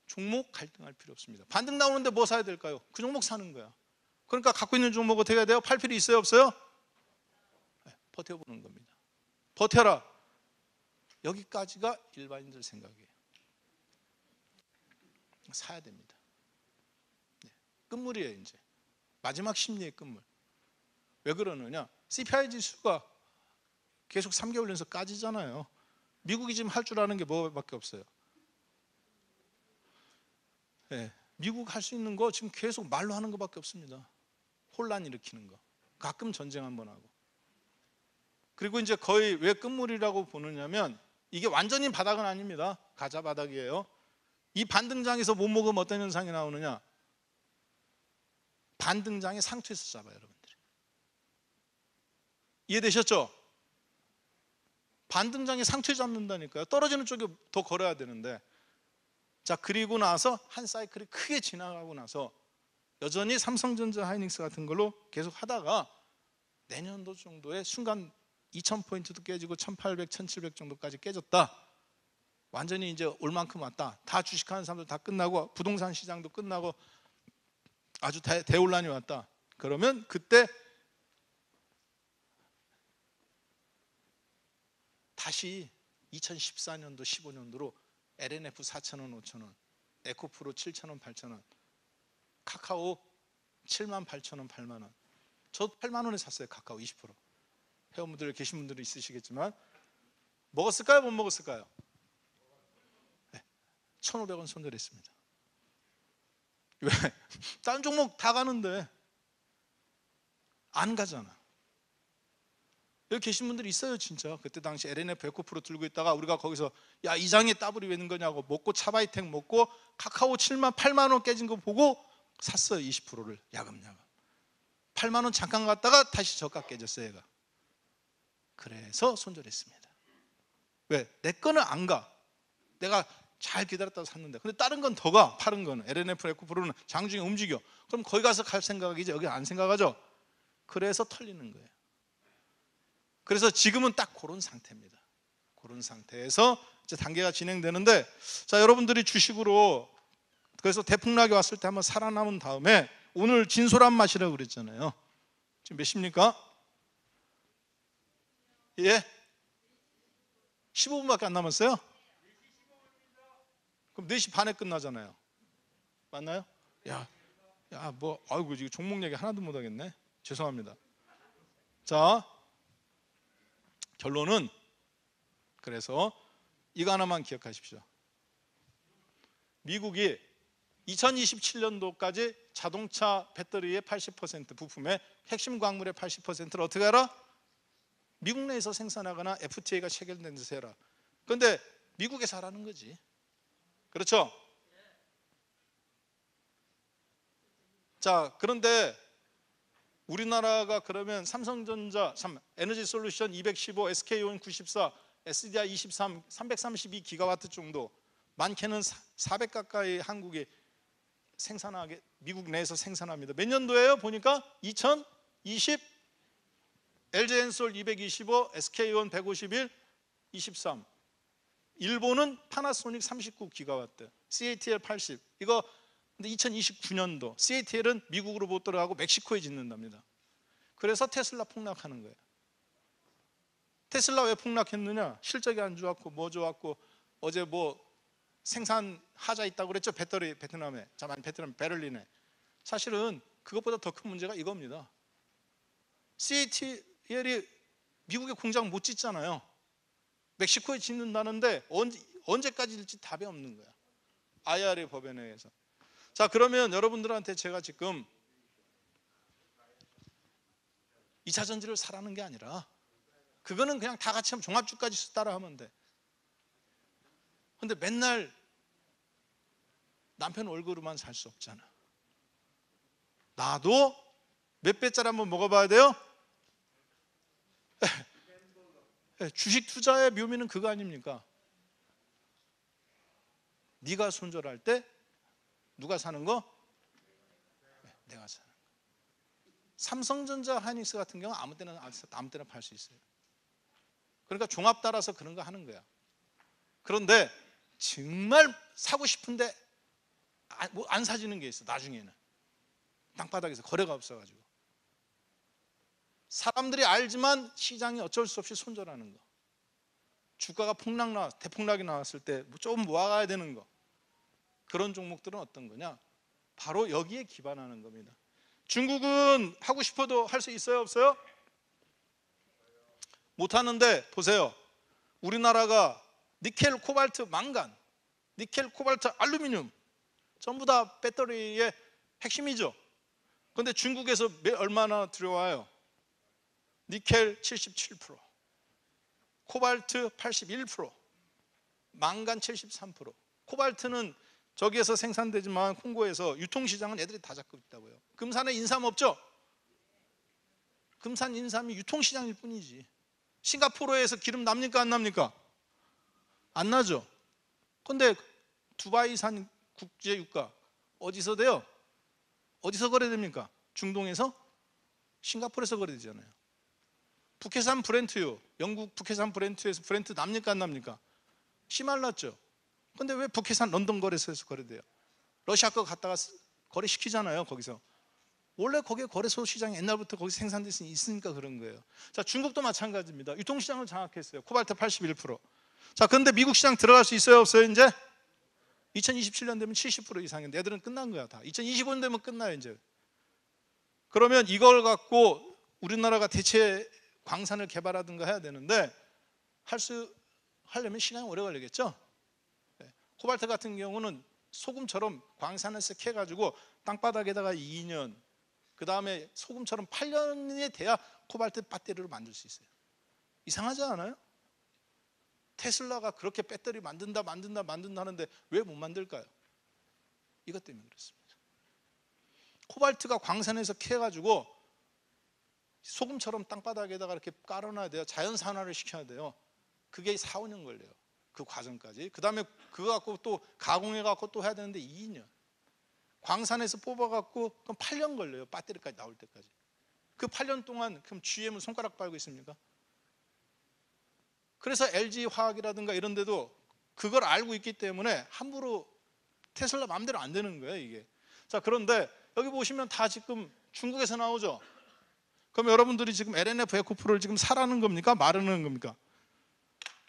종목 갈등할 필요 없습니다. 반등 나오는데 뭐 사야 될까요? 그 종목 사는 거야. 그러니까 갖고 있는 종목 어떻게 해야 돼요? 팔 필요 있어요? 없어요? 네, 버텨보는 겁니다. 버텨라. 여기까지가 일반인들 생각이에요. 사야 됩니다. 네, 끝물이에요. 이제 마지막 심리의 끝물. 왜 그러느냐? CPI 지수가 계속 3개월 연속 까지잖아요. 미국이 지금 할 줄 아는 게 뭐밖에 없어요. 네, 미국 할 수 있는 거 지금 계속 말로 하는 것밖에 없습니다. 혼란 일으키는 거, 가끔 전쟁 한번 하고. 그리고 이제 거의 왜 끝물이라고 보느냐면 이게 완전히 바닥은 아닙니다. 가자 바닥이에요. 이 반등장에서 못 먹으면 어떤 현상이 나오느냐? 반등장의 상투에서 잡아요, 여러분들이. 이해되셨죠? 반등장의 상투에 잡는다니까요. 떨어지는 쪽에 더 걸어야 되는데. 자, 그리고 나서 한 사이클이 크게 지나가고 나서 여전히 삼성전자, 하이닉스 같은 걸로 계속 하다가 내년도 정도에 순간 2,000포인트도 깨지고 1,800, 1,700 정도까지 깨졌다. 완전히 이제 올 만큼 왔다. 다 주식하는 사람들 다 끝나고 부동산 시장도 끝나고 아주 대혼란이 왔다. 그러면 그때 다시 2014년도 15년도로 LNF 4,000원 5,000원, 에코프로 7,000원 8,000원, 카카오 78,000원 8만원. 저 8만원에 샀어요. 카카오 20%. 회원분들 계신 분들이 있으시겠지만 먹었을까요? 못 먹었을까요? 네, 1,500원 손절했습니다. 왜? 다른 종목 다 가는데 안 가잖아. 여기 계신 분들이 있어요. 진짜 그때 당시 LNF 에코프로 들고 있다가 우리가 거기서 야, 이장에 더블이 왜 있는 거냐고 먹고 차바이텍 먹고 카카오 8만 원 깨진 거 보고 샀어요. 20%를 야금야금. 8만 원 잠깐 갔다가 다시 저가 깨졌어요. 얘가. 그래서 손절했습니다. 왜? 내 거는 안 가. 내가 잘 기다렸다고 샀는데. 근데 다른 건 더 가. 파른 거는 LNF 에코프로는 장중에 움직여. 그럼 거기 가서 갈 생각이지 여기 안 생각하죠. 그래서 털리는 거예요. 그래서 지금은 딱 그런 상태입니다. 그런 상태에서 이제 단계가 진행되는데, 자, 여러분들이 주식으로 그래서 대폭락이 왔을 때 한번 살아남은 다음에 오늘 진솔한 맛이라고 그랬잖아요. 지금 몇 시입니까? 예? 15분밖에 안 남았어요? 그럼 4시 반에 끝나잖아요. 맞나요? 뭐, 아이고, 지금 종목 얘기 하나도 못 하겠네. 죄송합니다. 자, 결론은 그래서 이거 하나만 기억하십시오. 미국이 2027년도까지 자동차 배터리의 80% 부품의 핵심 광물의 80%를 어떻게 하라? 미국 내에서 생산하거나 FTA가 체결된 데서 해라. 그런데 미국에서 하라는 거지. 그렇죠? 자, 그런데 우리나라가 그러면 삼성전자, 에너지솔루션 215, SK온 94, SDI 23, 332기가와트 정도, 많게는 400 가까이 한국이 생산하게, 미국 내에서 생산합니다. 몇 년도예요? 보니까 2020, LG엔솔 225, SK온 151, 23. 일본은 파나소닉 39기가와트, CATL 80. 이거 근데 2029년도 CATL은 미국으로 못 들어가고 멕시코에 짓는답니다. 그래서 테슬라 폭락하는 거예요. 테슬라 왜 폭락했느냐? 실적이 안 좋았고 뭐 좋았고, 어제 뭐 생산하자 있다고 그랬죠. 배터리 베트남에, 베트남 베를린에. 사실은 그것보다 더 큰 문제가 이겁니다. CATL이 미국에 공장 못 짓잖아요. 멕시코에 짓는다는데 언제까지 질지 답이 없는 거야. IRA 법안에 의해서. 자, 그러면 여러분들한테 제가 지금 2차 전지를 사라는 게 아니라, 그거는 그냥 다 같이 하면 종합주가지수 따라 하면 돼. 근데 맨날 남편 월급으로만 살 수 없잖아. 나도 몇 배짜리 한번 먹어봐야 돼요? 주식 투자의 묘미는 그거 아닙니까? 네가 손절할 때 누가 사는 거? 내가 사는 거. 삼성전자, 하이닉스 같은 경우는 아무 때나 팔 수 있어요. 그러니까 종합 따라서 그런 거 하는 거야. 그런데 정말 사고 싶은데 안 사지는 게 있어. 나중에는 땅바닥에서 거래가 없어가지고 사람들이 알지만 시장이 어쩔 수 없이 손절하는 거. 주가가 대폭락이 나왔을 때 조금 모아가야 되는 거. 그런 종목들은 어떤 거냐? 바로 여기에 기반하는 겁니다. 중국은 하고 싶어도 할 수 있어요? 없어요? 못하는데 보세요. 우리나라가 니켈, 코발트, 망간, 니켈, 코발트, 알루미늄 전부 다 배터리의 핵심이죠. 그런데 중국에서 얼마나 들어와요? 니켈 77%, 코발트 81%, 망간 73%. 코발트는 저기에서 생산되지만 콩고에서 유통시장은 애들이 다 잡고 있다고요. 금산에 인삼 없죠? 금산 인삼이 유통시장일 뿐이지. 싱가포르에서 기름 납니까 안 납니까? 안 나죠. 그런데 두바이산 국제유가 어디서 돼요? 어디서 거래됩니까? 중동에서? 싱가포르에서 거래되잖아요. 북해산 브렌트유, 영국 북해산 브렌트유에서 브렌트 납니까 안 납니까? 씨말랐죠. 근데 왜 북해산 런던 거래소에서 거래돼요? 러시아 거 갖다가 거래시키잖아요. 거기서 원래 거기에 거래소 시장이 옛날부터 거기 생산돼서 있으니까 그런 거예요. 자, 중국도 마찬가지입니다. 유통시장을 장악했어요. 코발트 81%. 자, 그런데 미국 시장 들어갈 수 있어요, 없어요? 이제 2027년 되면 70% 이상인데 애들은 끝난 거야. 다 2025년 되면 끝나요. 이제 그러면 이걸 갖고 우리나라가 대체 광산을 개발하든가 해야 되는데 하려면 시간이 오래 걸리겠죠. 코발트 같은 경우는 소금처럼 광산에서 캐가지고 땅바닥에다가 2년, 그 다음에 소금처럼 8년이 돼야 코발트 배터리를 만들 수 있어요. 이상하지 않아요? 테슬라가 그렇게 배터리 만든다 하는데 왜 못 만들까요? 이것 때문에 그렇습니다. 코발트가 광산에서 캐가지고 소금처럼 땅바닥에다가 이렇게 깔아놔야 돼요. 자연산화를 시켜야 돼요. 그게 4, 5년 걸려요. 그 과정까지. 그 다음에 그거 갖고 또 가공해 갖고 또 해야 되는데 2년. 광산에서 뽑아 갖고 그럼 8년 걸려요. 배터리까지 나올 때까지. 그 8년 동안 그럼 GM은 손가락 빨고 있습니까? 그래서 LG 화학이라든가 이런 데도 그걸 알고 있기 때문에 함부로 테슬라 마음대로 안 되는 거예요, 이게. 자, 그런데 여기 보시면 다 지금 중국에서 나오죠. 그럼 여러분들이 지금 LNF 에코프로를 지금 사라는 겁니까? 말하는 겁니까?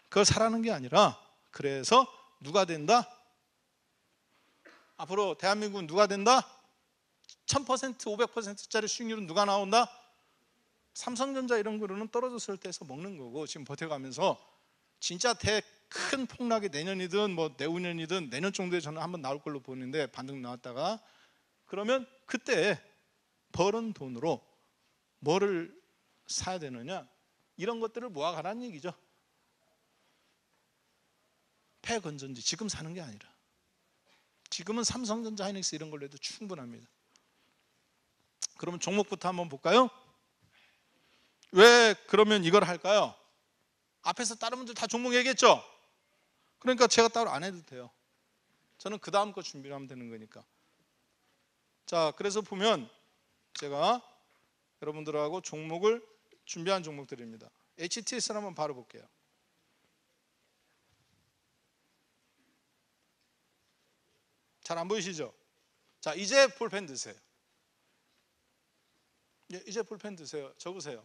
그걸 사라는 게 아니라, 그래서 누가 된다? 앞으로 대한민국은 누가 된다? 1000%, 500%짜리 수익률은 누가 나온다? 삼성전자 이런 거로는 떨어졌을 때에서 먹는 거고, 지금 버텨가면서 진짜 큰 폭락이 내년이든 뭐 내후년이든 내년 정도에 저는 한번 나올 걸로 보는데, 반등 나왔다가 그러면 그때 벌은 돈으로 뭐를 사야 되느냐, 이런 것들을 모아가라는 얘기죠. 폐건전지 지금 사는 게 아니라, 지금은 삼성전자, 하이닉스 이런 걸로 해도 충분합니다. 그러면 종목부터 한번 볼까요? 왜 그러면 이걸 할까요? 앞에서 다른 분들 다 종목 얘기했죠? 그러니까 제가 따로 안 해도 돼요. 저는 그 다음 거 준비를 하면 되는 거니까. 자, 그래서 보면 제가 여러분들하고 종목을 준비한 종목들입니다. HTS를 한번 바로 볼게요. 잘 안 보이시죠? 자, 이제 볼펜 드세요. 이제 볼펜 드세요. 적으세요.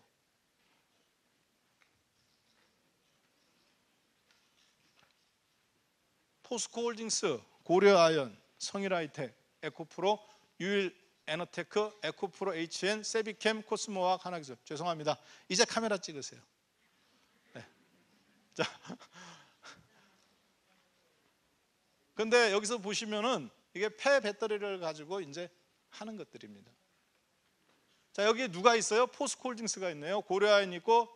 포스코홀딩스, 고려아연, 성일하이텍, 에코프로, 유일에너테크, 에코프로 HN, 세비캠, 코스모화학, 하나기술. 죄송합니다. 이제 카메라 찍으세요. 네. 자, 근데 여기서 보시면은 이게 폐 배터리를 가지고 이제 하는 것들입니다. 자, 여기 누가 있어요? 포스코홀딩스가 있네요. 고려아연 있고,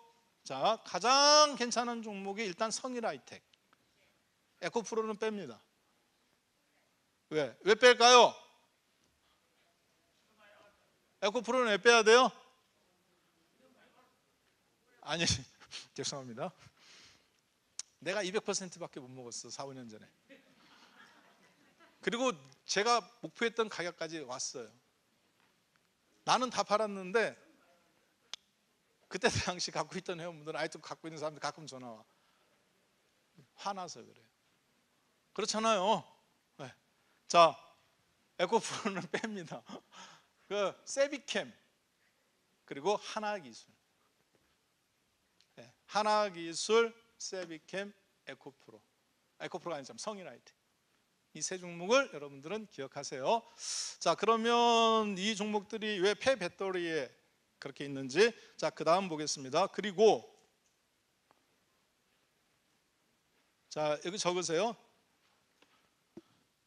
자, 가장 괜찮은 종목이 일단 성일하이텍. 에코프로는 뺍니다. 왜 뺄까요? 에코프로는 왜 빼야 돼요? 아니, 죄송합니다. 내가 200%밖에 못 먹었어, 4, 5년 전에. 그리고 제가 목표했던 가격까지 왔어요. 나는 다 팔았는데 그때 당시 갖고 있던 회원분들은 아직도 갖고 있는 사람들 가끔 전화 와. 화나서 그래요. 그렇잖아요. 네. 자, 에코프로는 뺍니다. 그 세비캠 그리고 하나기술. 네. 하나기술, 세비캠, 에코프로. 에코프로가 아니죠. 성일하이텍. 이 세 종목을 여러분들은 기억하세요. 자, 그러면 이 종목들이 왜 폐 배터리에 그렇게 있는지, 자, 그 다음 보겠습니다. 그리고 자, 여기 적으세요.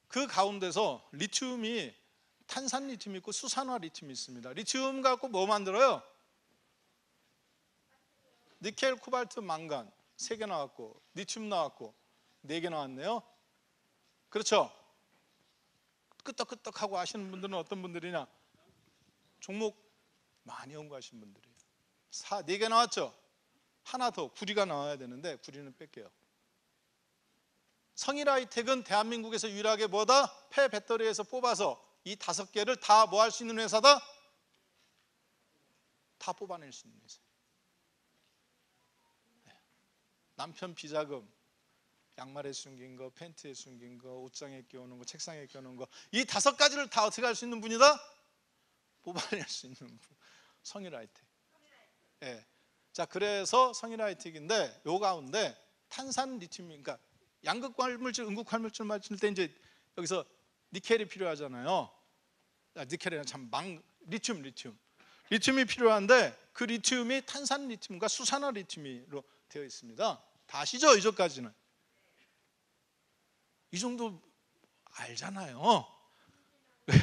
그 가운데서 리튬이 탄산 리튬이 있고 수산화 리튬이 있습니다. 리튬 갖고 뭐 만들어요? 니켈, 코발트, 망간 3개 나왔고, 리튬 나왔고 4개 나왔네요. 그렇죠? 끄떡끄떡하고 아시는 분들은 어떤 분들이냐? 종목 많이 연구하신 분들이에요. 4개 나왔죠? 하나 더 구리가 나와야 되는데 구리는 뺄게요. 성일하이텍은 대한민국에서 유일하게 뭐다? 폐 배터리에서 뽑아서 이 5개를 다 뭐 할 수 있는 회사다? 다 뽑아낼 수 있는 회사. 네. 남편 비자금 양말에 숨긴 거, 팬티에 숨긴 거, 옷장에 끼우는 거, 책상에 끼우는 거, 이 5가지를 다 어떻게 할 수 있는 분이다? 뽑아낼 수 있는 분. 성일하이텍. 예. 자, 그래서 성일하이텍인데 요 가운데 탄산 리튬, 그러니까 양극 활물질, 음극 활물질 맞출 때 이제 여기서 니켈이 필요하잖아요. 니켈이 참 리튬이 필요한데 그 리튬이 탄산 리튬과 수산화 리튬으로 되어 있습니다. 다 아시죠? 이전까지는 이 정도 알잖아요.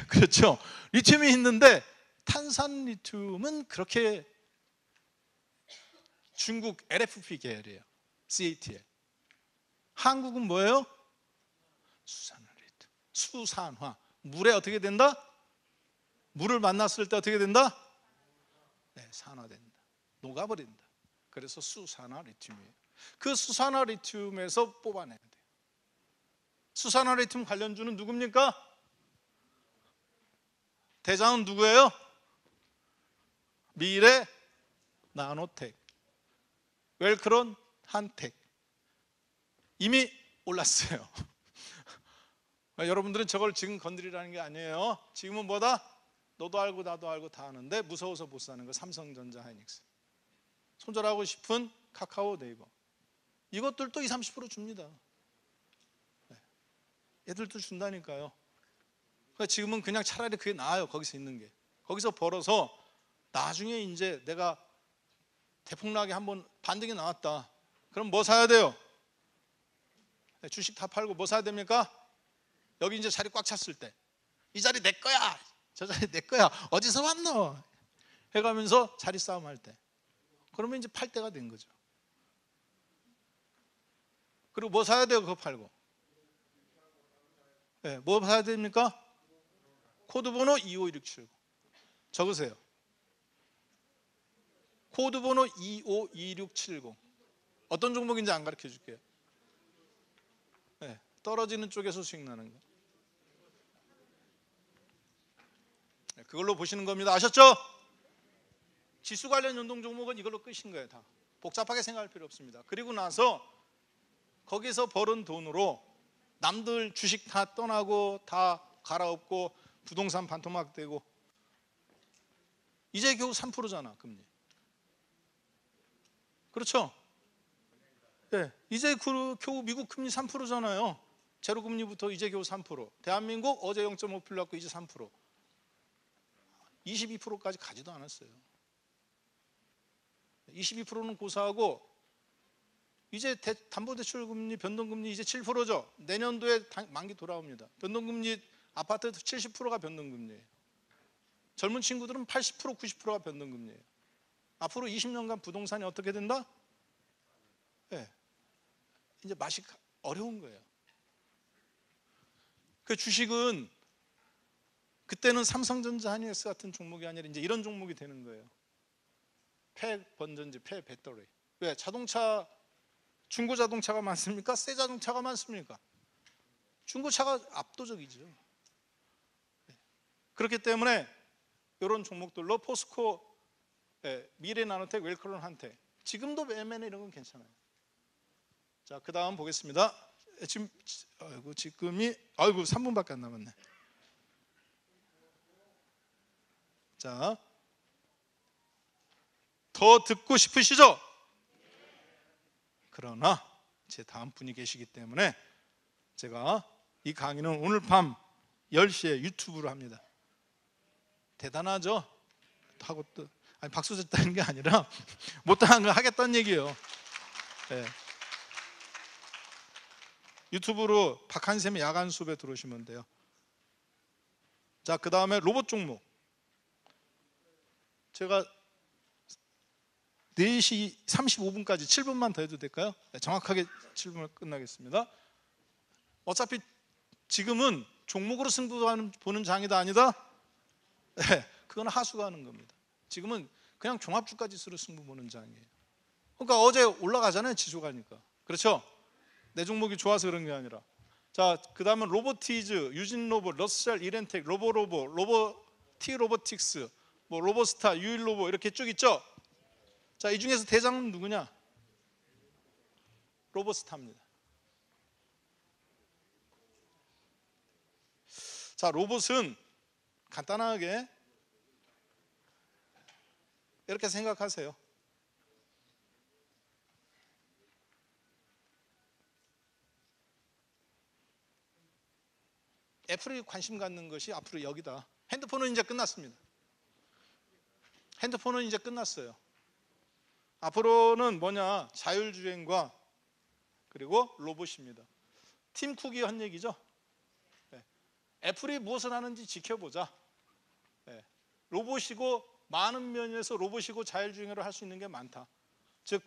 그렇죠? 리튬이 있는데 탄산 리튬은 그렇게 중국 LFP 계열이에요. CATL. 한국은 뭐예요? 수산화 리튬. 수산화. 물에 어떻게 된다? 물을 만났을 때 어떻게 된다? 네, 산화된다. 녹아버린다. 그래서 수산화 리튬이에요. 그 수산화 리튬에서 뽑아내야 돼요. 수산화 리튬 관련주는 누굽니까? 대장은 누구예요? 미래 나노텍, 웰크론 한텍. 이미 올랐어요. 여러분들은 저걸 지금 건드리라는 게 아니에요. 지금은 뭐다? 너도 알고 나도 알고 다 아는데 무서워서 못 사는 거. 삼성전자, 하이닉스. 손절하고 싶은 카카오, 네이버. 이것들도 20, 30% 줍니다. 애들도 준다니까요. 그러니까 지금은 그냥 차라리 그게 나아요. 거기서 있는 게. 거기서 벌어서 나중에 이제 내가 대폭락에 한번 반등이 나왔다. 그럼 뭐 사야 돼요? 주식 다 팔고 뭐 사야 됩니까? 여기 이제 자리 꽉 찼을 때 이 자리 내 거야, 저 자리 내 거야, 어디서 왔노? 해가면서 자리 싸움 할 때, 그러면 이제 팔 때가 된 거죠. 그리고 뭐 사야 돼요? 그거 팔고. 네, 뭐 사야 됩니까? 코드번호 252679 적으세요. 코드번호 252670. 어떤 종목인지 안 가르쳐 줄게요. 네, 떨어지는 쪽에서 수익 나는 거. 네, 그걸로 보시는 겁니다. 아셨죠? 지수 관련 연동 종목은 이걸로 끝인 거예요. 다 복잡하게 생각할 필요 없습니다. 그리고 나서 거기서 벌은 돈으로 남들 주식 다 떠나고 다 갈아엎고 부동산 반토막 되고, 이제 겨우 3%잖아 금리. 그렇죠? 네, 이제 겨우 미국 금리 3%잖아요. 제로금리부터 이제 겨우 3%. 대한민국 어제 0.5% 갖고 이제 3%. 22%까지 가지도 않았어요. 22%는 고사하고 이제 담보대출금리, 변동금리 이제 7%죠. 내년도에 만기 돌아옵니다. 변동금리, 아파트 70%가 변동금리예요. 젊은 친구들은 80%, 90%가 변동금리예요. 앞으로 20년간 부동산이 어떻게 된다? 네, 이제 맛이 어려운 거예요. 그 주식은 그때는 삼성전자, 하이닉스 같은 종목이 아니라 이제 이런 종목이 되는 거예요. 폐건전지, 폐배터리. 왜? 자동차, 중고자동차가 많습니까? 새 자동차가 많습니까? 중고차가 압도적이죠. 그렇기 때문에 이런 종목들로 포스코, 미래나노텍, 웰크론 한텍, 지금도 매매는 이런 건 괜찮아요. 자, 그 다음 보겠습니다. 지금이 3분밖에 안 남았네. 자, 더 듣고 싶으시죠? 그러나 제 다음 분이 계시기 때문에 제가 이 강의는 오늘 밤 10시에 유튜브로 합니다. 대단하죠? 하고 또 아니, 박수 쳤다는 게 아니라 못하는 걸 하겠다는 얘기예요. 네. 유튜브로 박한샘의 야간 수업에 들어오시면 돼요. 자, 그 다음에 로봇 종목. 제가 4시 35분까지 7분만 더 해도 될까요? 네, 정확하게 7분을 끝나겠습니다. 어차피 지금은 종목으로 승부 보는 장이다 아니다? 네, 그건 하수가 하는 겁니다. 지금은 그냥 종합주가지수로 승부 보는 장이에요. 그러니까 어제 올라가잖아요, 지수가니까. 그렇죠? 내 종목이 좋아서 그런 게 아니라. 자, 그 다음은 로보티즈, 유진로봇, 러셀, 이렌텍, 로보티 로보틱스, 뭐 로보스타, 유일로봇 이렇게 쭉 있죠? 자, 이 중에서 대장은 누구냐? 로보스타입니다. 자, 로봇은 간단하게 이렇게 생각하세요. 애플이 관심 갖는 것이 앞으로 여기다. 핸드폰은 이제 끝났습니다. 핸드폰은 이제 끝났어요. 앞으로는 뭐냐? 자율주행과 그리고 로봇입니다. 팀 쿡이 한 얘기죠. 애플이 무엇을 하는지 지켜보자. 로봇이고 많은 면에서 로봇이고 자율주행을 할 수 있는 게 많다. 즉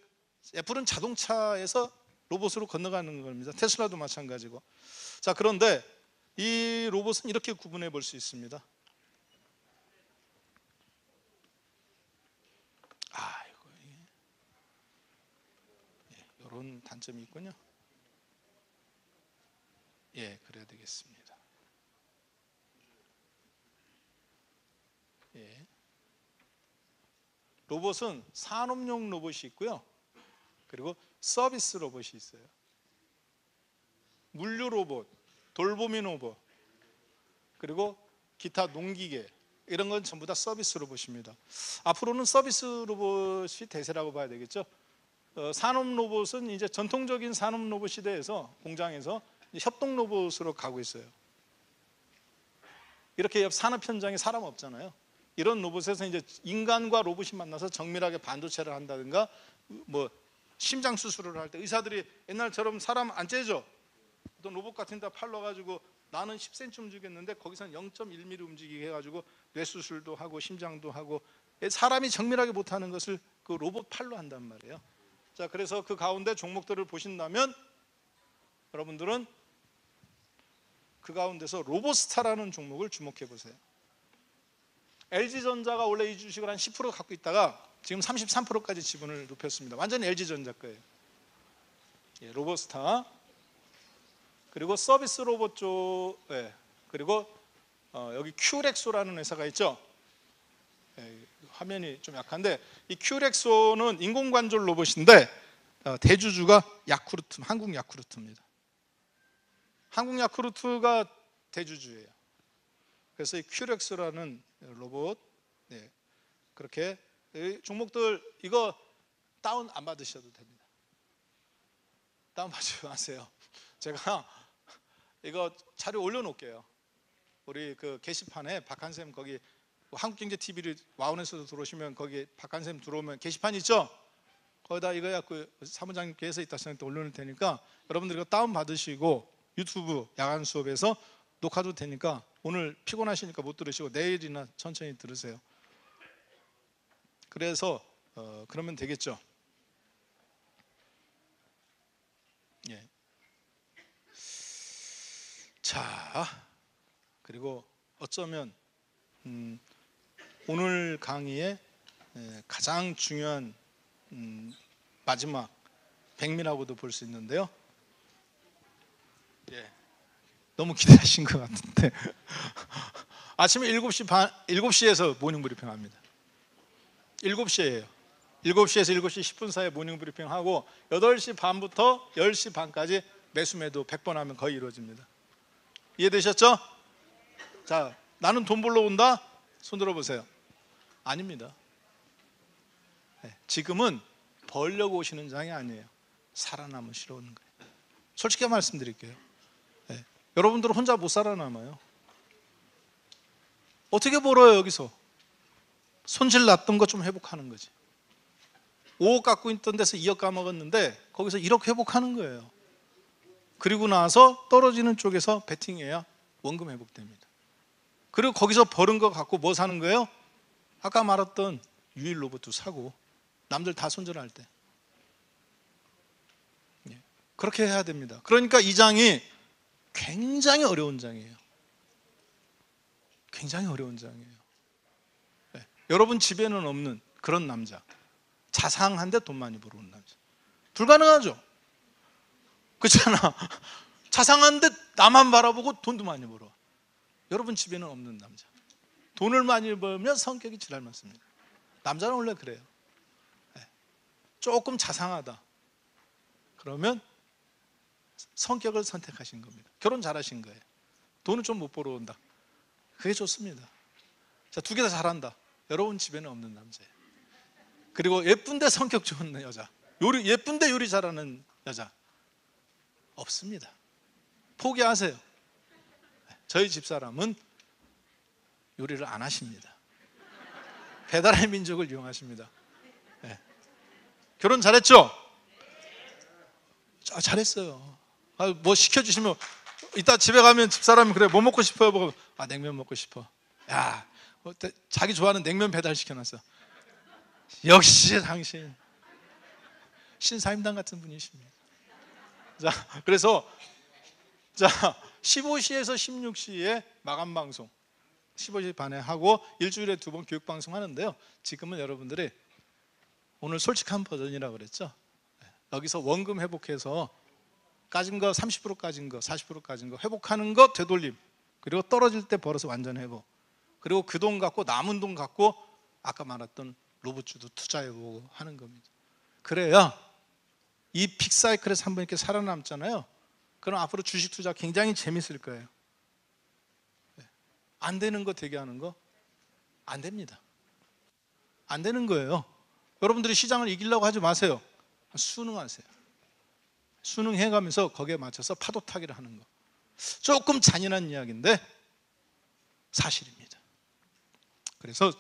애플은 자동차에서 로봇으로 건너가는 겁니다. 테슬라도 마찬가지고. 자, 그런데 이 로봇은 이렇게 구분해 볼 수 있습니다. 이런 단점이 있군요. 예, 그래야 되겠습니다. 예. 로봇은 산업용 로봇이 있고요. 그리고 서비스 로봇이 있어요. 물류 로봇, 돌보미 로봇, 그리고 기타 농기계, 이런 건 전부 다 서비스 로봇입니다. 앞으로는 서비스 로봇이 대세라고 봐야 되겠죠. 산업 로봇은 이제 전통적인 산업 로봇 시대에서 공장에서 협동 로봇으로 가고 있어요. 이렇게 옆 산업 현장에 사람 없잖아요. 이런 로봇에서 이제 인간과 로봇이 만나서 정밀하게 반도체를 한다든가, 뭐 심장 수술을 할 때 의사들이 옛날처럼 사람 안 째죠. 어떤 로봇 같은 데 팔러가지고 나는 10cm 움직였는데 거기서는 0.1mm 움직이게 해가지고 뇌 수술도 하고 심장도 하고, 사람이 정밀하게 못하는 것을 그 로봇 팔로 한단 말이에요. 자, 그래서 그 가운데 종목들을 보신다면 여러분들은 그 가운데서 로봇스타라는 종목을 주목해 보세요. LG전자가 원래 이 주식을 한 10% 갖고 있다가 지금 33%까지 지분을 높였습니다. 완전히 LG전자 거예요. 예, 로봇스타. 그리고 서비스 로봇 쪽, 그리고 여기 큐렉소라는 회사가 있죠. 화면이 좀 약한데, 이 큐렉소는 인공관절 로봇인데 대주주가 야쿠르트, 한국 야쿠르트입니다. 한국 야쿠르트가 대주주예요. 그래서 이 큐렉소라는 로봇, 그렇게 종목들 이거 다운 안 받으셔도 됩니다. 다운 받지 마세요. 제가 이거 자료 올려놓을게요. 우리 그 게시판에 박한쌤 거기 한국경제TV를 와운에서도 들어오시면 거기 박한쌤 들어오면 게시판 있죠? 거기다 이거야 그 사무장님께서 이따 시간에 또 올려놓을 테니까 여러분들 이거 다운 받으시고 유튜브 야간 수업에서 녹화도 되니까 오늘 피곤하시니까 못 들으시고 내일이나 천천히 들으세요. 그래서 그러면 되겠죠. 예. 자, 그리고 어쩌면 오늘 강의의 가장 중요한 마지막 백미라고도 볼 수 있는데요. 예, 너무 기대하신 것 같은데 아침에 7시 반, 7시에서 모닝 브리핑 합니다. 7시에요. 7시에서 7시 10분 사이에 모닝 브리핑 하고 8시 반부터 10시 반까지 매수 매도 100번 하면 거의 이루어집니다. 이해되셨죠? 자, 나는 돈 벌러 온다? 손 들어보세요. 아닙니다. 지금은 벌려고 오시는 장이 아니에요. 살아남으시러 오는 거예요. 솔직히 말씀드릴게요. 여러분들은 혼자 못 살아남아요. 어떻게 벌어요? 여기서 손실 났던 거 좀 회복하는 거지. 5억 갖고 있던 데서 2억 까먹었는데 거기서 1억 회복하는 거예요. 그리고 나서 떨어지는 쪽에서 베팅해야 원금 회복됩니다. 그리고 거기서 벌은 거 갖고 뭐 사는 거예요? 아까 말했던 유일 로봇도 사고 남들 다 손절할 때 그렇게 해야 됩니다. 그러니까 이 장이 굉장히 어려운 장이에요. 굉장히 어려운 장이에요. 여러분 집에는 없는 그런 남자, 자상한데 돈 많이 벌어오는 남자, 불가능하죠? 그렇잖아. 자상한데 나만 바라보고 돈도 많이 벌어. 여러분 집에는 없는 남자, 돈을 많이 벌면 성격이 지랄 맞습니다. 남자는 원래 그래요. 조금 자상하다 그러면 성격을 선택하신 겁니다. 결혼 잘하신 거예요. 돈은 좀 못 벌어온다. 그게 좋습니다. 자, 두 개 다 잘한다. 여러분 집에는 없는 남자예요. 그리고 예쁜데 성격 좋은 여자, 예쁜데 요리 잘하는 여자 없습니다. 포기하세요. 저희 집사람은 요리를 안 하십니다. 배달의 민족을 이용하십니다. 네. 결혼 잘했죠? 잘했어요. 뭐 시켜주시면 이따 집에 가면 집사람이 그래 뭐 먹고 싶어요? 보고 냉면 먹고 싶어. 야, 자기 좋아하는 냉면 배달 시켜놨어. 역시 당신 신사임당 같은 분이십니다. 자, 그래서 15시에서 16시에 마감 방송 15시 반에 하고 일주일에 2번 교육 방송 하는데요. 지금은 여러분들이 오늘 솔직한 버전이라고 그랬죠. 여기서 원금 회복해서 까진 거 30% 까진 거 40% 까진 거 회복하는 거 되돌림, 그리고 떨어질 때 벌어서 완전 회복, 그리고 그 돈 갖고 남은 돈 갖고 아까 말했던 로봇주도 투자해보고 하는 겁니다. 그래야 이 빅사이클에서 한번 이렇게 살아남잖아요. 그럼 앞으로 주식 투자 굉장히 재밌을 거예요. 안 되는 거 되게 하는 거 안 됩니다. 안 되는 거예요. 여러분들이 시장을 이기려고 하지 마세요. 순응하세요. 순응해가면서 거기에 맞춰서 파도 타기를 하는 거. 조금 잔인한 이야기인데 사실입니다. 그래서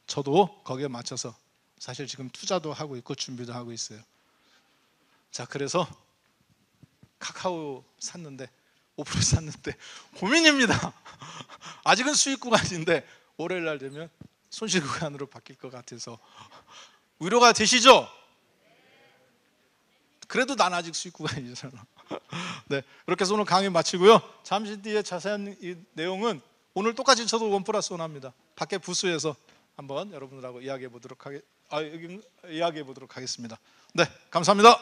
저도 거기에 맞춰서 사실 지금 투자도 하고 있고 준비도 하고 있어요. 자, 그래서 카카오 샀는데 5% 샀는데 고민입니다. 아직은 수익 구간인데 월요일 날 되면 손실 구간으로 바뀔 것 같아서 위로가 되시죠? 그래도 난 아직 수익 구간이잖아. 네, 그렇게 해서 오늘 강의 마치고요. 잠시 뒤에 자세한 이 내용은 오늘 똑같이 저도 1+1 합니다. 밖에 부스에서 한번 여러분들하고 이야기해 보도록 하겠습니다. 네, 감사합니다.